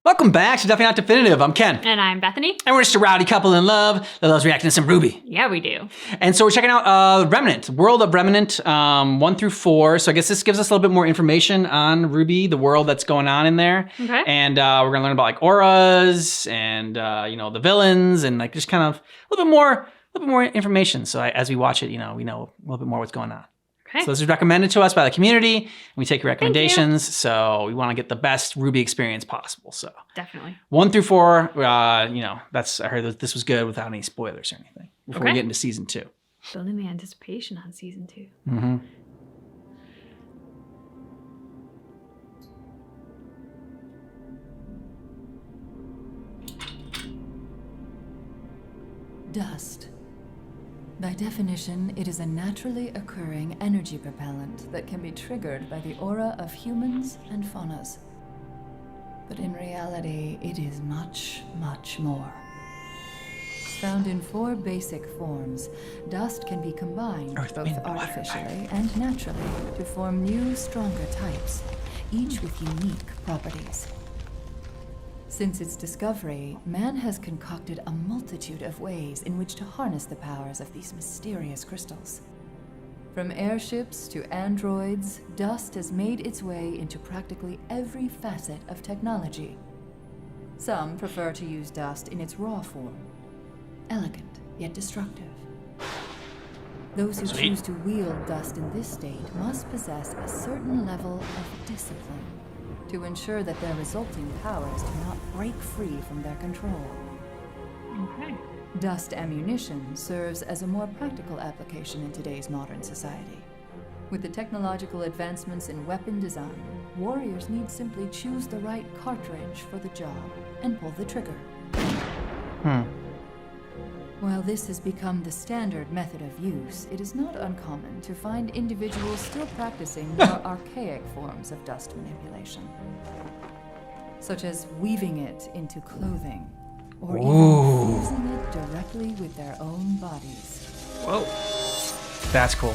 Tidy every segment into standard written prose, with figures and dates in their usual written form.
Welcome back to Definitely Not Definitive. I'm Ken. And I'm Bethany. And we're just a rowdy couple in love that loves reacting to some RWBY. Yeah, we do. And so we're checking out Remnant, World of Remnant 1 through 4. So I guess this gives us a little bit more information on RWBY, the world that's going on in there. Okay. And we're going to learn about like auras and, the villains and like just kind of a little bit more information. So as we watch it, we know a little bit more what's going on. Okay. So this is recommended to us by the community, and we take your recommendations. So we want to get the best RWBY experience possible. So definitely 1 through 4, I heard that this was good without any spoilers or anything before we get into season 2. Building the anticipation on season 2. Mm-hmm. Dust. By definition, it is a naturally occurring energy propellant that can be triggered by the aura of humans and faunas. But in reality, it is much, much more. Found in 4 basic forms, dust can be combined both artificially and naturally to form new, stronger types, each with unique properties. Since its discovery, man has concocted a multitude of ways in which to harness the powers of these mysterious crystals. From airships to androids, dust has made its way into practically every facet of technology. Some prefer to use dust in its raw form, elegant yet destructive. Those who choose to wield dust in this state must possess a certain level of discipline to ensure that their resulting powers do not break free from their control. Okay. Dust ammunition serves as a more practical application in today's modern society. With the technological advancements in weapon design, warriors need simply choose the right cartridge for the job and pull the trigger. While this has become the standard method of use, it is not uncommon to find individuals still practicing more archaic forms of dust manipulation, such as weaving it into clothing, or even fusing it directly with their own bodies. Whoa. That's cool.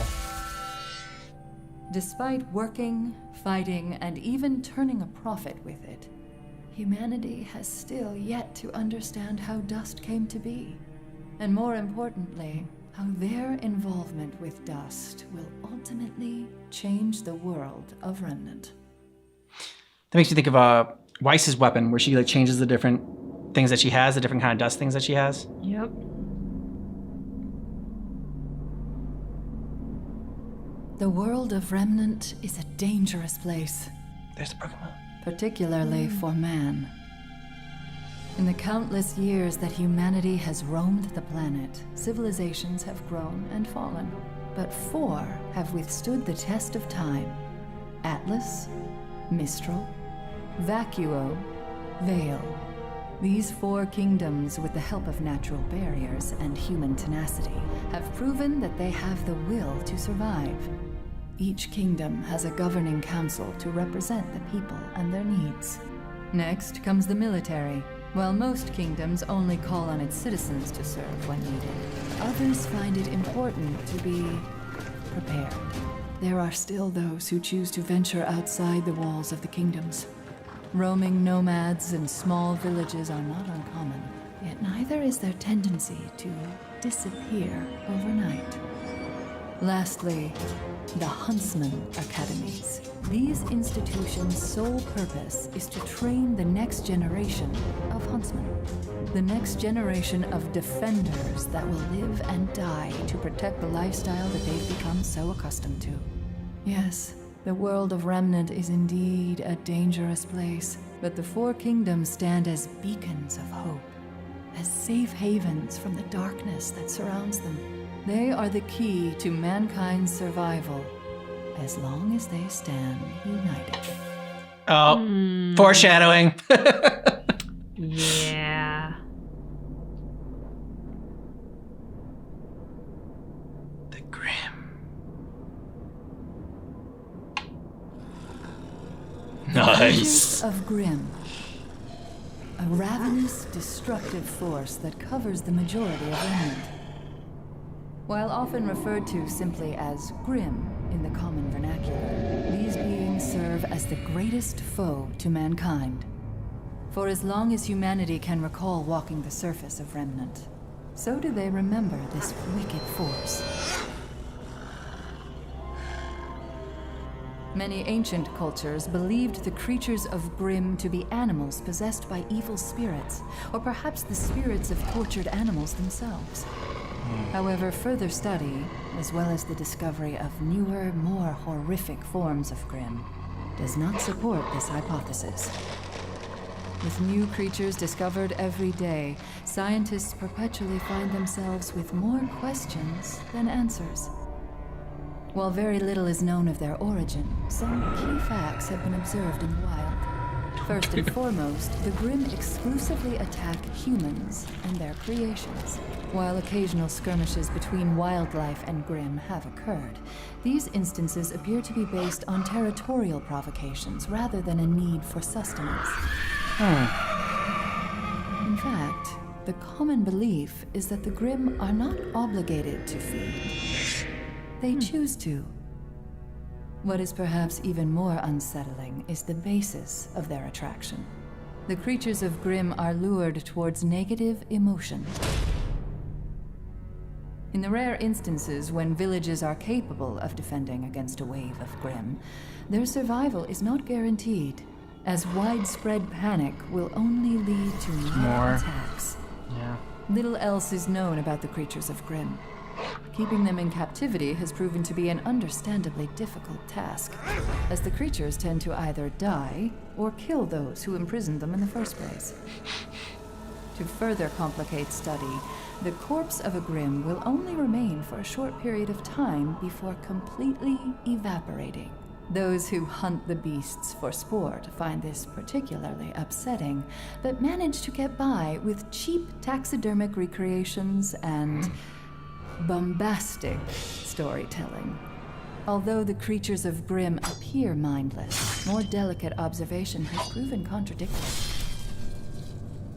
Despite working, fighting, and even turning a profit with it, humanity has still yet to understand how dust came to be. And more importantly, how their involvement with dust will ultimately change the world of Remnant. That makes me think of Weiss's weapon, where she like changes the different things that she has, the different kind of dust things that she has. Yep. The world of Remnant is a dangerous place. There's the broken one. Particularly for man. In the countless years that humanity has roamed the planet, civilizations have grown and fallen. But 4 have withstood the test of time. Atlas, Mistral, Vacuo, Vale. These 4 kingdoms, with the help of natural barriers and human tenacity, have proven that they have the will to survive. Each kingdom has a governing council to represent the people and their needs. Next comes the military. While most kingdoms only call on its citizens to serve when needed, others find it important to be prepared. There are still those who choose to venture outside the walls of the kingdoms. Roaming nomads and small villages are not uncommon, yet neither is their tendency to disappear overnight. Lastly, the Huntsman Academies. These institutions' sole purpose is to train the next generation of huntsmen. The next generation of defenders that will live and die to protect the lifestyle that they've become so accustomed to. Yes, the world of Remnant is indeed a dangerous place, but the 4 kingdoms stand as beacons of hope, as safe havens from the darkness that surrounds them. They are the key to mankind's survival, as long as they stand united. Oh, foreshadowing. Yeah. The grimm. Nice. Of grimm. A ravenous, destructive force that covers the majority of Remnant. While often referred to simply as grimm in the common vernacular, these beings serve as the greatest foe to mankind. For as long as humanity can recall walking the surface of Remnant, so do they remember this wicked force. Many ancient cultures believed the creatures of Grimm to be animals possessed by evil spirits, or perhaps the spirits of tortured animals themselves. However, further study, as well as the discovery of newer, more horrific forms of Grimm, does not support this hypothesis. With new creatures discovered every day, scientists perpetually find themselves with more questions than answers. While very little is known of their origin, some key facts have been observed in the wild. First and foremost, the Grimm exclusively attack humans and their creations. While occasional skirmishes between wildlife and Grimm have occurred, these instances appear to be based on territorial provocations rather than a need for sustenance. In fact, the common belief is that the Grimm are not obligated to feed. They choose to. What is perhaps even more unsettling is the basis of their attraction. The creatures of Grimm are lured towards negative emotion. In the rare instances when villages are capable of defending against a wave of Grimm, their survival is not guaranteed, as widespread panic will only lead to more attacks. Yeah. Little else is known about the creatures of Grimm. Keeping them in captivity has proven to be an understandably difficult task, as the creatures tend to either die or kill those who imprisoned them in the first place. To further complicate study, the corpse of a Grimm will only remain for a short period of time before completely evaporating. Those who hunt the beasts for sport find this particularly upsetting, but manage to get by with cheap taxidermic recreations and bombastic storytelling. Although the creatures of Grimm appear mindless, more delicate observation has proven contradictory.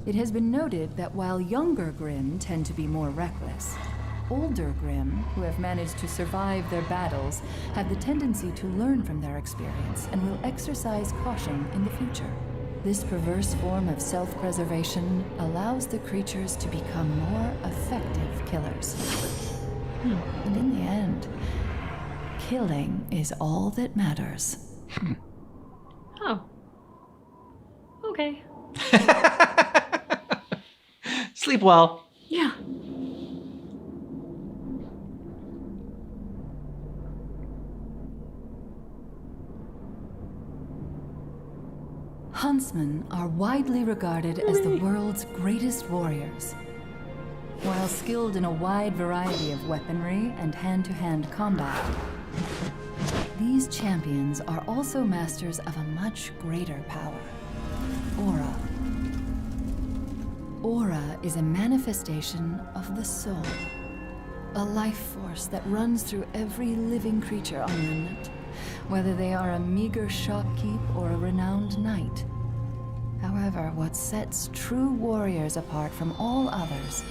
It has been noted that while younger Grimm tend to be more reckless, older Grimm, who have managed to survive their battles, have the tendency to learn from their experience and will exercise caution in the future. This perverse form of self-preservation allows the creatures to become more effective killers. And in the end, killing is all that matters. Oh. Okay. Sleep well. Yeah. Huntsmen are widely regarded as the world's greatest warriors. While skilled in a wide variety of weaponry and hand-to-hand combat, these champions are also masters of a much greater power: aura. Aura is a manifestation of the soul, a life force that runs through every living creature on Remnant, whether they are a meager shopkeep or a renowned knight. However, what sets true warriors apart from all others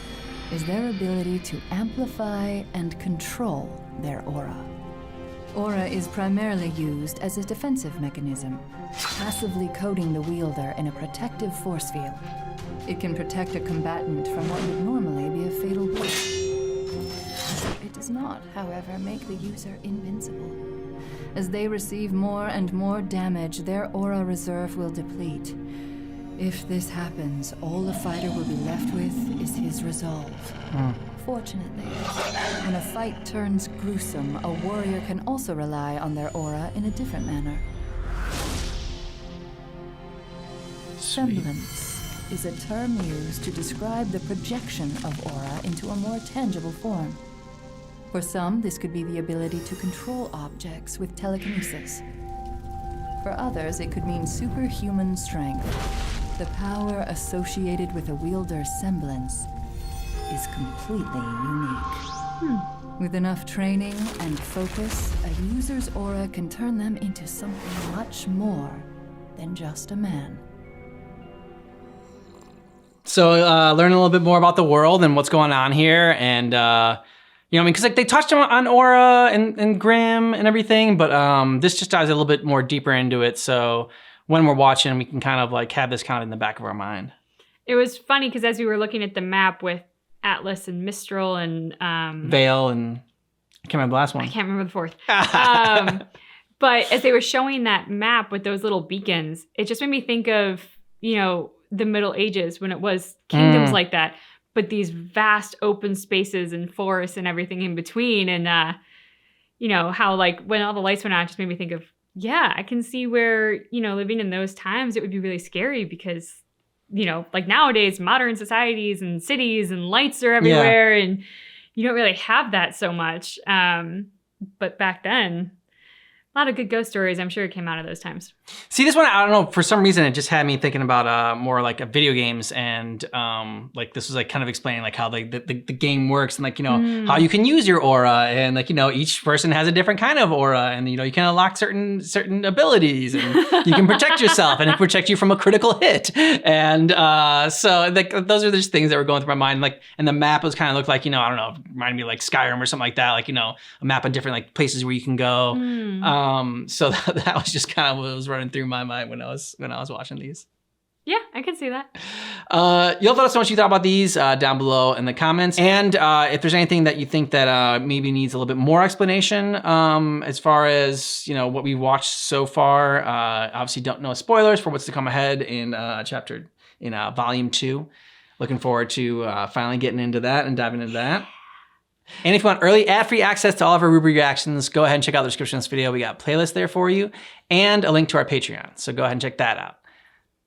is their ability to amplify and control their aura. Aura is primarily used as a defensive mechanism, passively coating the wielder in a protective force field. It can protect a combatant from what would normally be a fatal blow. It does not, however, make the user invincible. As they receive more and more damage, their aura reserve will deplete. If this happens, all a fighter will be left with is his resolve. Fortunately, when a fight turns gruesome, a warrior can also rely on their aura in a different manner. Semblance is a term used to describe the projection of aura into a more tangible form. For some, this could be the ability to control objects with telekinesis. For others, it could mean superhuman strength. The power associated with a wielder's semblance is completely unique. With enough training and focus, a user's aura can turn them into something much more than just a man. So learn a little bit more about the world and what's going on here, and you know, I mean, because like they touched on aura and Grimm and everything, but this just dives a little bit more deeper into it. So when we're watching, we can kind of like have this kind of in the back of our mind. It was funny because as we were looking at the map with Atlas and Mistral and Vale and I can't remember the last one. I can't remember the fourth. But as they were showing that map with those little beacons, it just made me think of, you know, the Middle Ages when it was kingdoms like that, but these vast open spaces and forests and everything in between. And, you know, how like when all the lights went out, it just made me think of, yeah, I can see where, you know, living in those times, it would be really scary because, you know, like nowadays, modern societies and cities and lights are everywhere and you don't really have that so much. But back then, a lot of good ghost stories, I'm sure, came out of those times. See, this one, I don't know, for some reason, it just had me thinking about more like video games and like this was like kind of explaining like how the game works and like, you know, how you can use your aura and like, you know, each person has a different kind of aura and, you know, you can unlock certain abilities and you can protect yourself and it can protect you from a critical hit. And so like those are just things that were going through my mind. Like, and the map was kind of looked like, you know, I don't know, reminded me of like Skyrim or something like that. Like, you know, a map of different like places where you can go. So that was just kind of what was running through my mind when I was watching these. Yeah, I can see that. You'll let us know what you thought about these down below in the comments. And if there's anything that you think that maybe needs a little bit more explanation as far as, you know, what we watched so far. Obviously don't know spoilers for what's to come ahead in volume 2. Looking forward to finally getting into that and diving into that. And if you want early ad-free access to all of our RWBY reactions, go ahead and check out the description of this video. We got a playlist there for you and a link to our Patreon. So go ahead and check that out.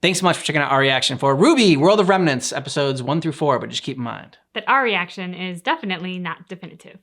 Thanks so much for checking out our reaction for RWBY World of Remnants, episodes 1 through 4, but just keep in mind that our reaction is definitely not definitive.